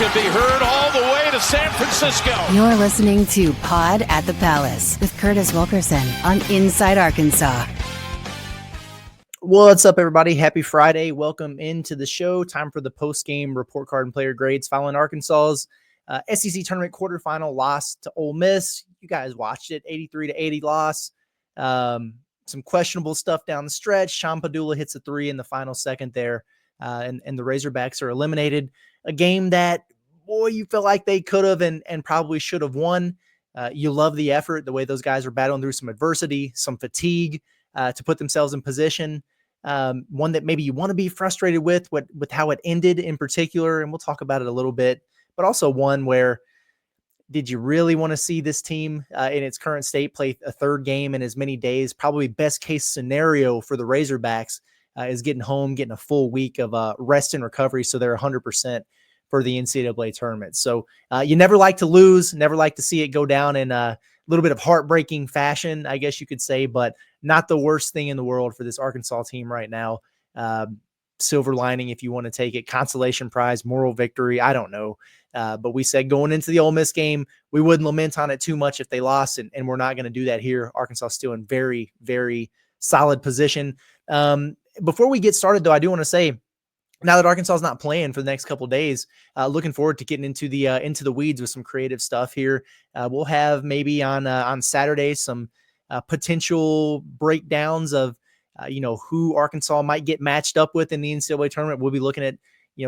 can be heard all the way to San Francisco. You're listening to Pod at the Palace with Curtis Wilkerson on Inside Arkansas. What's up, everybody? Happy Friday. Welcome into the show. Time for the Postgame Report Card and player grades following Arkansas's SEC tournament quarterfinal loss to Ole Miss. You guys watched it, 83-80 loss. Some questionable stuff down the stretch. Sean Padula hits a three in the final second there, and the Razorbacks are eliminated. A game that, boy, you feel like they could have and probably should have won. You love the effort, the way those guys are battling through some adversity, some fatigue to put themselves in position. One that maybe you want to be frustrated with how it ended in particular, and we'll talk about it a little bit, but also one where did you really want to see this team in its current state play a third game in as many days? Probably best case scenario for the Razorbacks is getting home, getting a full week of rest and recovery so they're 100% for the NCAA tournament. So you never like to lose, never like to see it go down in a little bit of heartbreaking fashion, I guess you could say, but not the worst thing in the world for this Arkansas team right now. Silver lining, if you want to take it, consolation prize, moral victory, I don't know. But we said going into the Ole Miss game, we wouldn't lament on it too much if they lost, and we're not going to do that here. Arkansas still in very, very solid position. Before we get started, though, I do want to say, now that Arkansas is not playing for the next couple of days, looking forward to getting into the weeds with some creative stuff here. We'll have maybe on Saturday some potential breakdowns of who Arkansas might get matched up with in the NCAA tournament. We'll be looking at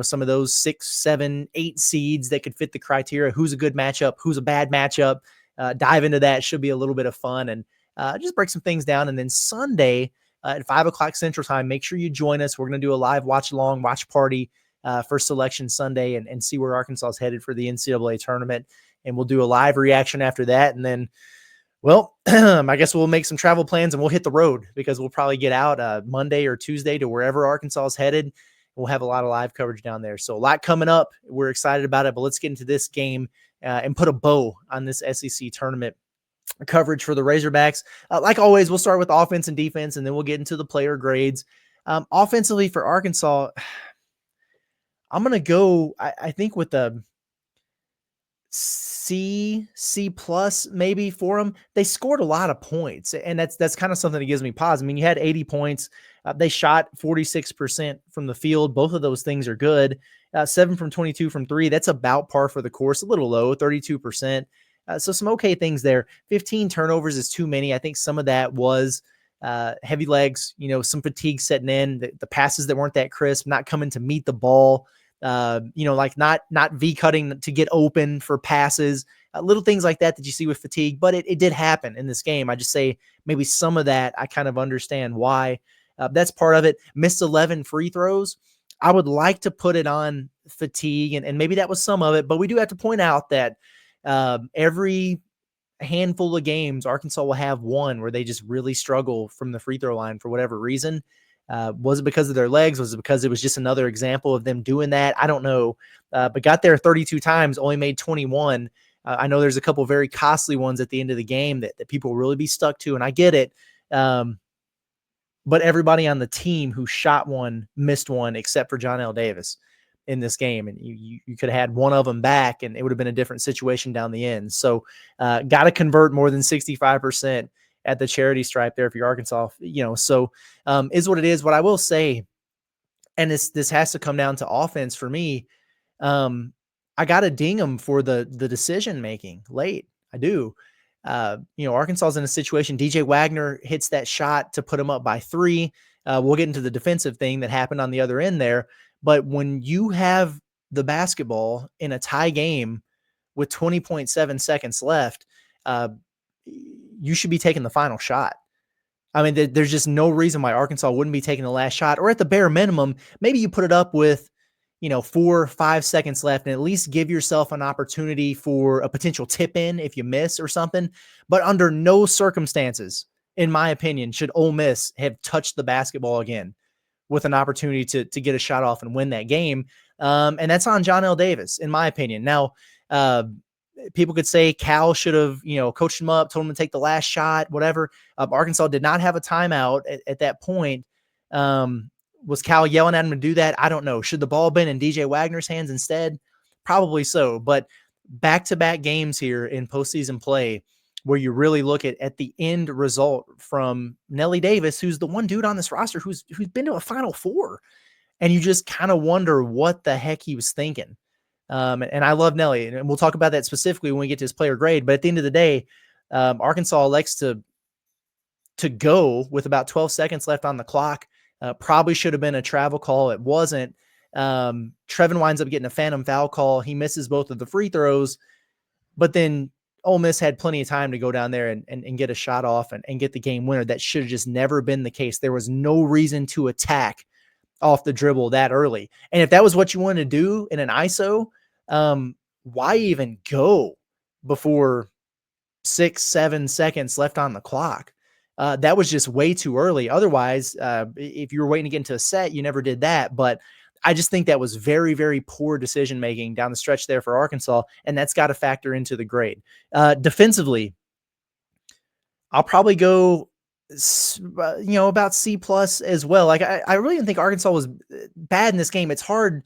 some of those 6, 7, 8 seeds that could fit the criteria. Who's a good matchup? Who's a bad matchup? Dive into that. Should be a little bit of fun and just break some things down. And then Sunday at 5:00 Central Time, make sure you join us. We're going to do a live watch party for Selection Sunday and see where Arkansas is headed for the NCAA tournament. And we'll do a live reaction after that. And then, well, I guess we'll make some travel plans and we'll hit the road because we'll probably get out Monday or Tuesday to wherever Arkansas is headed. We'll have a lot of live coverage down there. So a lot coming up. We're excited about it, but let's get into this game and put a bow on this SEC tournament coverage for the Razorbacks. Like always, we'll start with offense and defense, and then we'll get into the player grades. Offensively for Arkansas, I'm going to go, I think, with a C plus maybe for them. They scored a lot of points, and that's kind of something that gives me pause. I mean, you had 80 points. They shot 46% from the field. Both of those things are good. 7 from 22 from 3. That's about par for the course. A little low, 32%. So some okay things there. 15 turnovers is too many. I think some of that was heavy legs, some fatigue setting in, the passes that weren't that crisp, not coming to meet the ball, like not V-cutting to get open for passes, little things like that you see with fatigue. But it did happen in this game. I just say maybe some of that I kind of understand why. That's part of it. Missed 11 free throws. I would like to put it on fatigue, and maybe that was some of it. But we do have to point out that every handful of games, Arkansas will have one where they just really struggle from the free throw line for whatever reason. Was it because of their legs? Was it because it was just another example of them doing that? I don't know. But got there 32 times, only made 21. I know there's a couple very costly ones at the end of the game that people will really be stuck to, and I get it. But everybody on the team who shot one missed one except for John L. Davis in this game. And you could have had one of them back and it would have been a different situation down the end. So got to convert more than 65% at the charity stripe there if you're Arkansas, so is what it is. What I will say, and this has to come down to offense for me. I got to ding them for the decision-making late. I do. Arkansas's in a situation. DJ Wagner hits that shot to put him up by 3. We'll get into the defensive thing that happened on the other end there. But when you have the basketball in a tie game with 20.7 seconds left, you should be taking the final shot. I mean, there's just no reason why Arkansas wouldn't be taking the last shot, or at the bare minimum, maybe you put it up with, 4 or 5 seconds left and at least give yourself an opportunity for a potential tip in if you miss or something. But under no circumstances, in my opinion, should Ole Miss have touched the basketball again with an opportunity to get a shot off and win that game. And that's on John L. Davis, in my opinion. Now, people could say Cal should have, coached him up, told him to take the last shot, whatever. Arkansas did not have a timeout at that point. Was Cal yelling at him to do that? I don't know. Should the ball have been in DJ Wagner's hands instead? Probably so, but back-to-back games here in postseason play where you really look at the end result from Nelly Davis, who's the one dude on this roster who's been to a Final Four, and you just kind of wonder what the heck he was thinking. And I love Nelly, and we'll talk about that specifically when we get to his player grade. But at the end of the day, Arkansas elects to go with about 12 seconds left on the clock. Probably should have been a travel call. It wasn't. Trevin winds up getting a phantom foul call. He misses both of the free throws, but then Ole Miss had plenty of time to go down there and get a shot off and get the game winner. That should have just never been the case. There was no reason to attack off the dribble that early. And if that was what you wanted to do in an ISO, why even go before 6-7 seconds left on the clock? That was just way too early. Otherwise, if you were waiting to get into a set, you never did that. But I just think that was very, very poor decision-making down the stretch there for Arkansas, and that's got to factor into the grade. Defensively, I'll probably go, about C+ as well. Like I really didn't think Arkansas was bad in this game. It's hard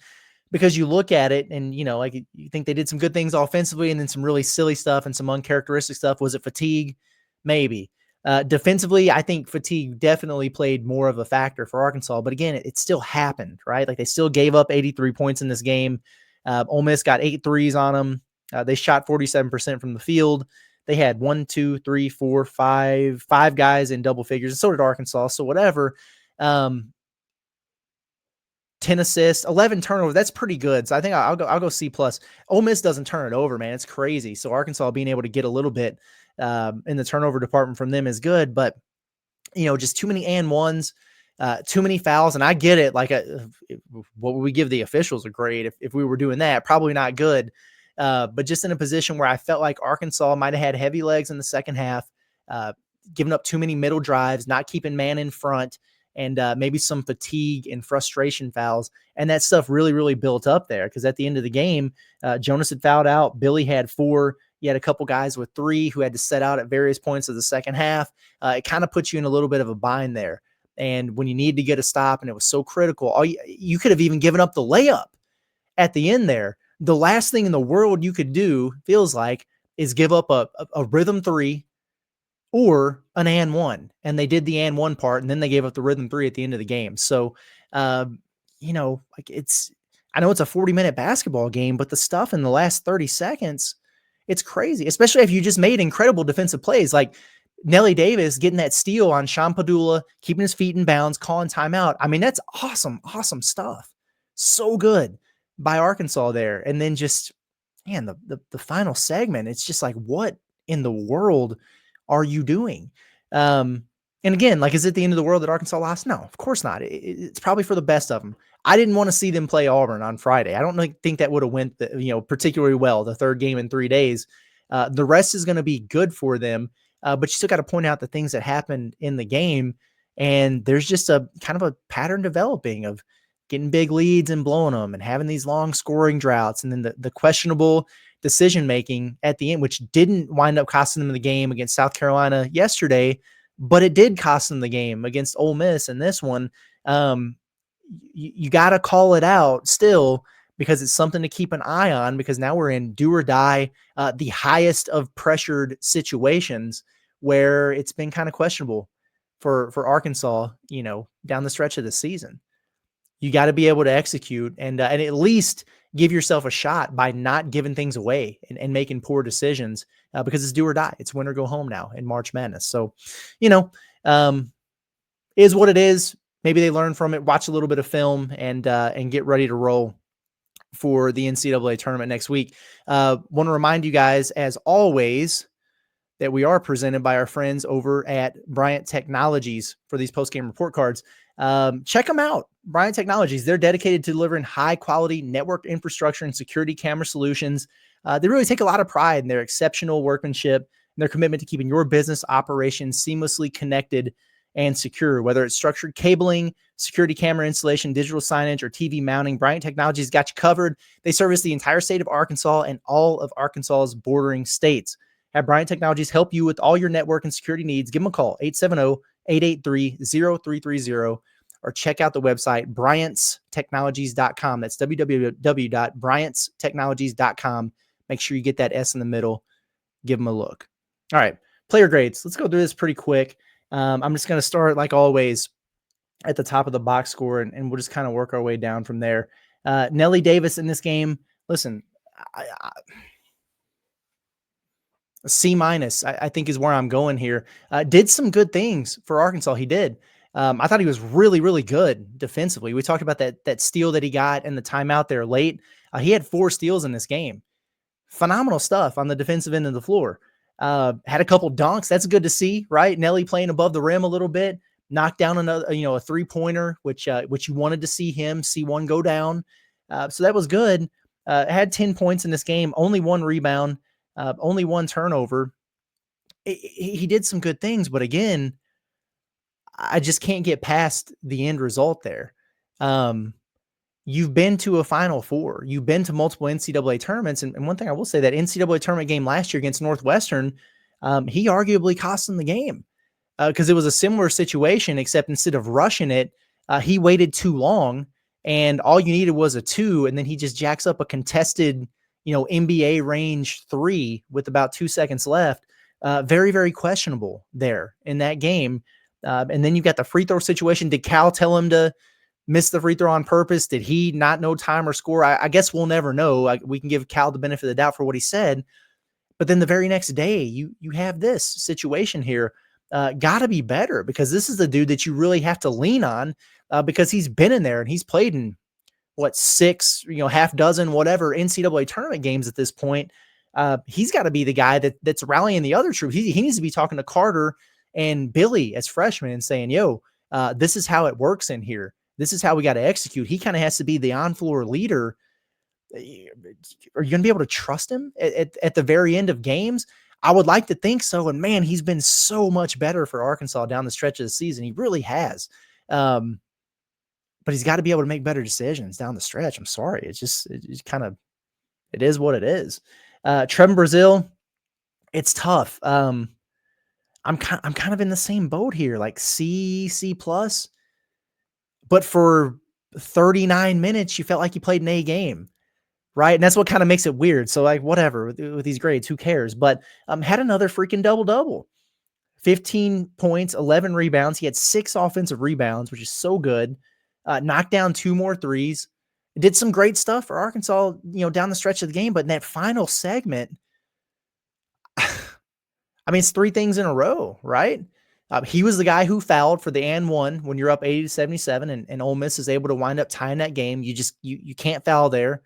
because you look at it and, like you think they did some good things offensively and then some really silly stuff and some uncharacteristic stuff. Was it fatigue? Maybe. Defensively, I think fatigue definitely played more of a factor for Arkansas, but again, it still happened, right? Like they still gave up 83 points in this game. Ole Miss got 8 threes on them. They shot 47% from the field. They had 5 guys in double figures, and so did Arkansas. So whatever. 10 assists, 11 turnovers. That's pretty good. So I think I'll go C+. Ole Miss doesn't turn it over, man. It's crazy. So Arkansas being able to get a little bit in the turnover department from them is good, but just too many and ones, too many fouls. And I get it. Like what would we give the officials a grade if we were doing that? Probably not good. But just in a position where I felt like Arkansas might've had heavy legs in the second half, giving up too many middle drives, not keeping man in front, and maybe some fatigue and frustration fouls. And that stuff really, really built up there. Cause at the end of the game, Jonas had fouled out. Billy had 4. You had a couple guys with 3 who had to set out at various points of the second half. It kind of puts you in a little bit of a bind there. And when you need to get a stop and it was so critical, you could have even given up the layup at the end there. The last thing in the world you could do, feels like, is give up a rhythm 3 or an and 1. And they did the and 1 part, and then they gave up the rhythm 3 at the end of the game. So, I know it's a 40-minute basketball game, but the stuff in the last 30 seconds, it's crazy, especially if you just made incredible defensive plays like Nelly Davis getting that steal on Sean Padula, keeping his feet in bounds, calling timeout. I mean, that's awesome, awesome stuff. So good by Arkansas there. And then just, man, the final segment, it's just like, what in the world are you doing? And again, like, is it the end of the world that Arkansas lost? No, of course not. It's probably for the best of them. I didn't want to see them play Auburn on Friday. I don't think that would have went, particularly well, the third game in 3 days. The rest is going to be good for them, but you still got to point out the things that happened in the game. And there's just a kind of a pattern developing of getting big leads and blowing them and having these long scoring droughts. And then the questionable decision-making at the end, which didn't wind up costing them the game against South Carolina yesterday, but it did cost them the game against Ole Miss. And this one, you got to call it out still, because it's something to keep an eye on, because now we're in do or die, the highest of pressured situations where it's been kind of questionable for Arkansas, down the stretch of the season. You got to be able to execute and at least give yourself a shot by not giving things away and making poor decisions, because it's do or die. It's win or go home now in March Madness. So, is what it is. Maybe they learn from it, watch a little bit of film, and get ready to roll for the NCAA tournament next week. Want to remind you guys, as always, that we are presented by our friends over at Bryant Technologies for these post-game report cards. Check them out. Bryant Technologies, they're dedicated to delivering high-quality network infrastructure and security camera solutions. They really take a lot of pride in their exceptional workmanship and their commitment to keeping your business operations seamlessly connected and secure. Whether it's structured cabling, security camera installation, digital signage, or TV mounting, Bryant Technologies got you covered. They service the entire state of Arkansas and all of Arkansas's bordering states. Have Bryant Technologies help you with all your network and security needs. Give them a call, 870-883-0330, or check out the website, bryantstechnologies.com. That's www.bryantstechnologies.com. Make sure you get that S in the middle. Give them a look. All right, player grades. Let's go through this pretty quick. I'm just going to start, like always, at the top of the box score, and we'll just kind of work our way down from there. Nelly Davis in this game, listen, C-, I think is where I'm going here. Did some good things for Arkansas. He did. I thought he was really, really good defensively. We talked about that steal that he got and the timeout there late. He had 4 steals in this game. Phenomenal stuff on the defensive end of the floor. Had a couple dunks. That's good to see, right? Nelly playing above the rim a little bit. Knocked down another, a 3-pointer, which you wanted to see him see one go down. So that was good. Had 10 points in this game, only 1 rebound, only 1 turnover. He did some good things, but again, I just can't get past the end result there. You've been to a Final Four. You've been to multiple NCAA tournaments. And one thing I will say, that NCAA tournament game last year against Northwestern, he arguably cost them the game. Because it was a similar situation, except instead of rushing it, he waited too long, and all you needed was a 2, and then he just jacks up a contested, NBA range 3 with about 2 seconds left. Very, very questionable there in that game. And then you got the free throw situation. Did Cal tell him to miss the free throw on purpose? Did he not know time or score? I guess we'll never know. We can give Cal the benefit of the doubt for what he said. But then the very next day, you have this situation here. Got to be better, because this is the dude that you really have to lean on, because he's been in there and he's played in 6, half dozen, whatever NCAA tournament games at this point. He's got to be the guy that's rallying the other troops. He needs to be talking to Carter and Billy as freshmen and saying, yo, this is how it works in here. This is how we got to execute. He kind of has to be the on-floor leader. Are you going to be able to trust him at the very end of games? I would like to think so. And man, he's been so much better for Arkansas down the stretch of the season. He really has. But he's got to be able to make better decisions down the stretch. I'm sorry. It's it is what it is. Trevin Brazile, it's tough. I'm kind of in the same boat here, like C+. But for 39 minutes, you felt like you played an A game. Right. And that's what kind of makes it weird. So whatever with these grades, who cares? But had another freaking double, 15 points, 11 rebounds. He had 6 offensive rebounds, which is so good. Knocked down 2 more threes. Did some great stuff for Arkansas, down the stretch of the game. But in that final segment, it's 3 things in a row, right? He was the guy who fouled for the and one when you're up 80-77, and Ole Miss is able to wind up tying that game. You can't foul there.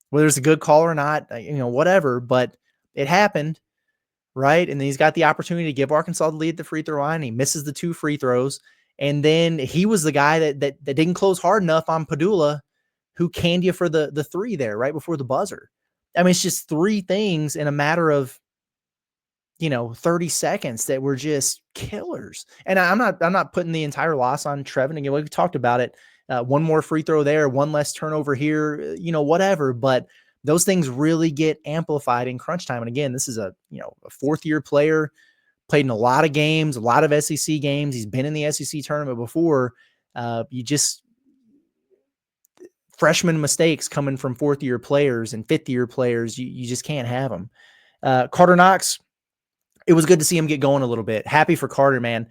Whether it's a good call or not, whatever, but it happened, right? And then he's got the opportunity to give Arkansas the lead at the free throw line. He misses the 2 free throws. And then he was the guy that didn't close hard enough on Padula, who canned you for the 3 there right before the buzzer. It's just 3 things in a matter of, 30 seconds that were just killers. And I'm not putting the entire loss on Trevin. Again, we talked about it. 1 more free throw there, 1 less turnover here, whatever. But those things really get amplified in crunch time. And again, this is a 4th-year player, played in a lot of games, a lot of SEC games. He's been in the SEC tournament before. Freshman mistakes coming from 4th-year players and 5th-year players, you just can't have them. Carter Knox, it was good to see him get going a little bit. Happy for Carter, man.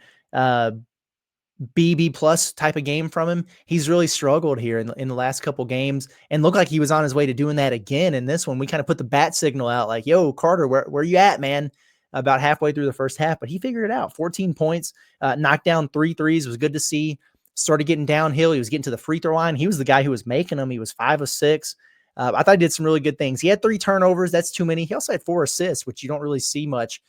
B+ type of game from him. He's really struggled here in the last couple games and looked like he was on his way to doing that again in this one. We kind of put the bat signal out like, yo, Carter, where you at, man? About halfway through the first half, but he figured it out. 14 points, knocked down 3 threes. It was good to see. Started getting downhill. He was getting to the free throw line. He was the guy who was making them. He was 5 of 6. I thought he did some really good things. He had 3 turnovers. That's too many. He also had 4 assists, which you don't really see much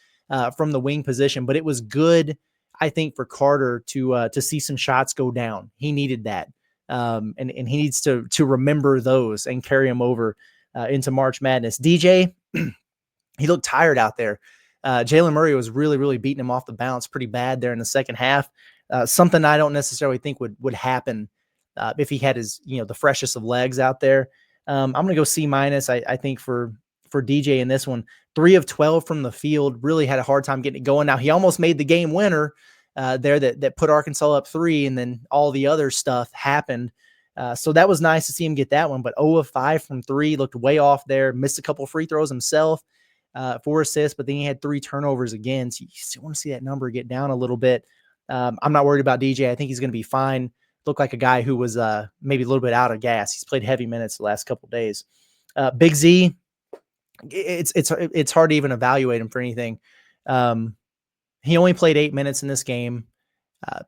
from the wing position, but it was good, I think, for Carter to see some shots go down. He needed that. And he needs to remember those and carry them over into March Madness. DJ, he looked tired out there. Jalen Murray was really, really beating him off the bounce pretty bad there in the second half. Something I don't necessarily think would happen if he had his, the freshest of legs out there. I'm going to go C-, I think, for DJ in this one. 3 of 12 from the field, really had a hard time getting it going. Now, he almost made the game winner there that put Arkansas up 3, and then all the other stuff happened. So that was nice to see him get that one, but 0 of 5 from 3, looked way off there, missed a couple free throws himself, 4 assists, but then he had 3 turnovers again. So you still want to see that number get down a little bit. I'm not worried about DJ. I think he's going to be fine. Looked like a guy who was maybe a little bit out of gas. He's played heavy minutes the last couple of days. Big Z, it's hard to even evaluate him for anything. He only played 8 minutes in this game.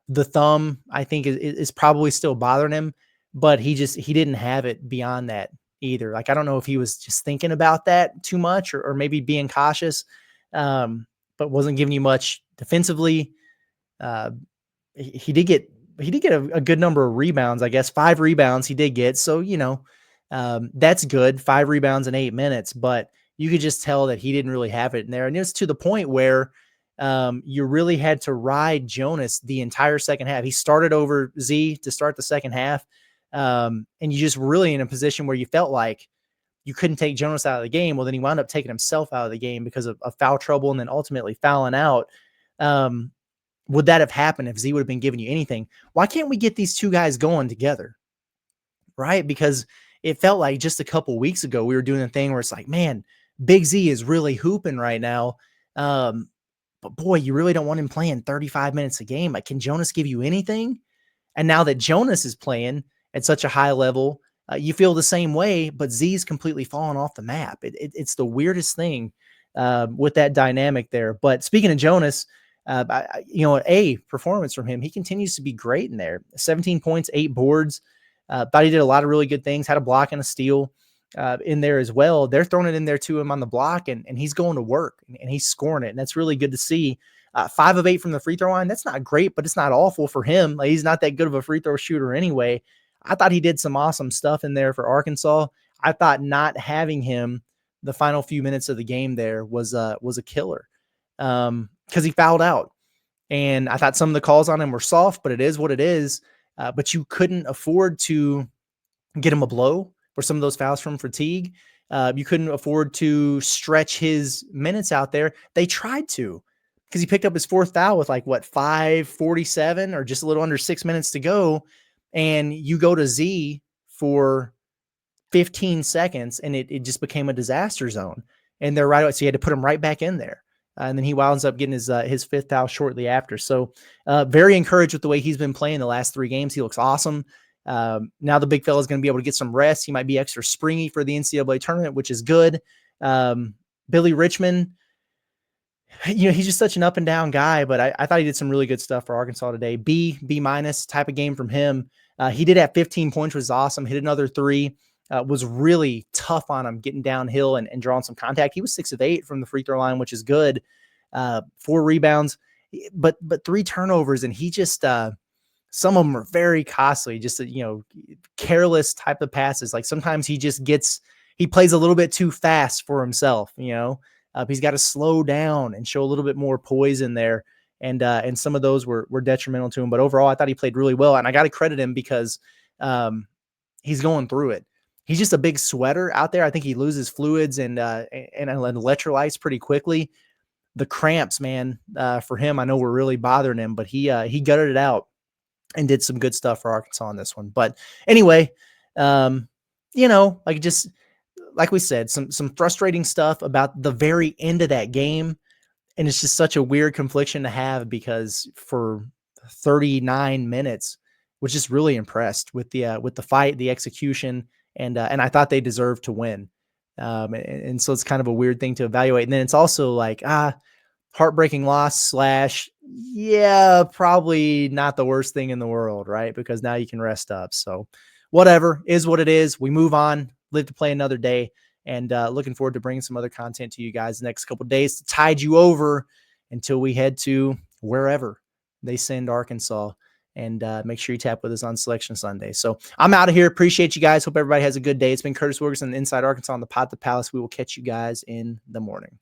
The thumb, I think, is probably still bothering him, but he didn't have it beyond that either. Like, I don't know if he was just thinking about that too much or maybe being cautious, but wasn't giving you much defensively. He did get a good number of rebounds, I guess 5 rebounds he did get. So, that's good. 5 rebounds in 8 minutes, but you could just tell that he didn't really have it in there. And it's to the point where you really had to ride Jonas the entire second half. He started over Z to start the second half. And you just really in a position where you felt like you couldn't take Jonas out of the game. Well, then he wound up taking himself out of the game because of foul trouble and then ultimately fouling out. Would that have happened if Z would have been giving you anything? Why can't we get these two guys going together? Right? Because it felt like just a couple weeks ago, we were doing a thing where it's like, man, Big Z is really hooping right now. But boy, you really don't want him playing 35 minutes a game. Like, can Jonas give you anything? And now that Jonas is playing at such a high level, you feel the same way, but Z's completely fallen off the map. It's the weirdest thing with that dynamic there. But speaking of Jonas, a performance from him. He continues to be great in there. 17 points, 8 boards. Thought he did a lot of really good things. Had a block and a steal in there as well. They're throwing it in there to him on the block, and he's going to work, and he's scoring it, and that's really good to see. 5 of 8 from the free throw line. That's not great, but it's not awful for him. Like, he's not that good of a free throw shooter anyway. I thought he did some awesome stuff in there for Arkansas. I thought not having him the final few minutes of the game there was a killer because he fouled out. And I thought some of the calls on him were soft, but it is what it is. But you couldn't afford to get him a blow for some of those fouls from fatigue. You couldn't afford to stretch his minutes out there. They tried to, because he picked up his 4th foul with 5:47 or just a little under 6 minutes to go. And you go to Z for 15 seconds and it just became a disaster zone. And they're right. So you had to put him right back in there. And then he winds up getting his 5th foul shortly after. So very encouraged with the way he's been playing the last 3 games. He looks awesome. Now the big fella is going to be able to get some rest. He might be extra springy for the NCAA tournament, which is good. Billy Richmond, he's just such an up and down guy, but I thought he did some really good stuff for Arkansas today. B- type of game from him. He did have 15 points, which was awesome. Hit another 3. Was really tough on him getting downhill and drawing some contact. He was 6 of 8 from the free throw line, which is good. 4 rebounds, but 3 turnovers. And he just, some of them are very costly, just, careless type of passes. Like sometimes he plays a little bit too fast for himself. He's got to slow down and show a little bit more poise in there. And some of those were detrimental to him, but overall I thought he played really well, and I got to credit him because, he's going through it. He's just a big sweater out there. I think he loses fluids and electrolytes pretty quickly. The cramps, man, for him, I know were really bothering him, but he gutted it out and did some good stuff for Arkansas on this one. But anyway, like we said, some frustrating stuff about the very end of that game. And it's just such a weird confliction to have because for 39 minutes was just really impressed with the fight, the execution, and I thought they deserved to win. And so it's kind of a weird thing to evaluate. And then it's also like, heartbreaking loss / probably not the worst thing in the world, right? Because now you can rest up. So whatever is what it is. We move on, live to play another day, and looking forward to bringing some other content to you guys the next couple of days to tide you over until we head to wherever they send Arkansas. And make sure you tap with us on Selection Sunday. So I'm out of here. Appreciate you guys. Hope everybody has a good day. It's been Curtis Wilkerson, Inside Arkansas on the Pod the Palace. We will catch you guys in the morning.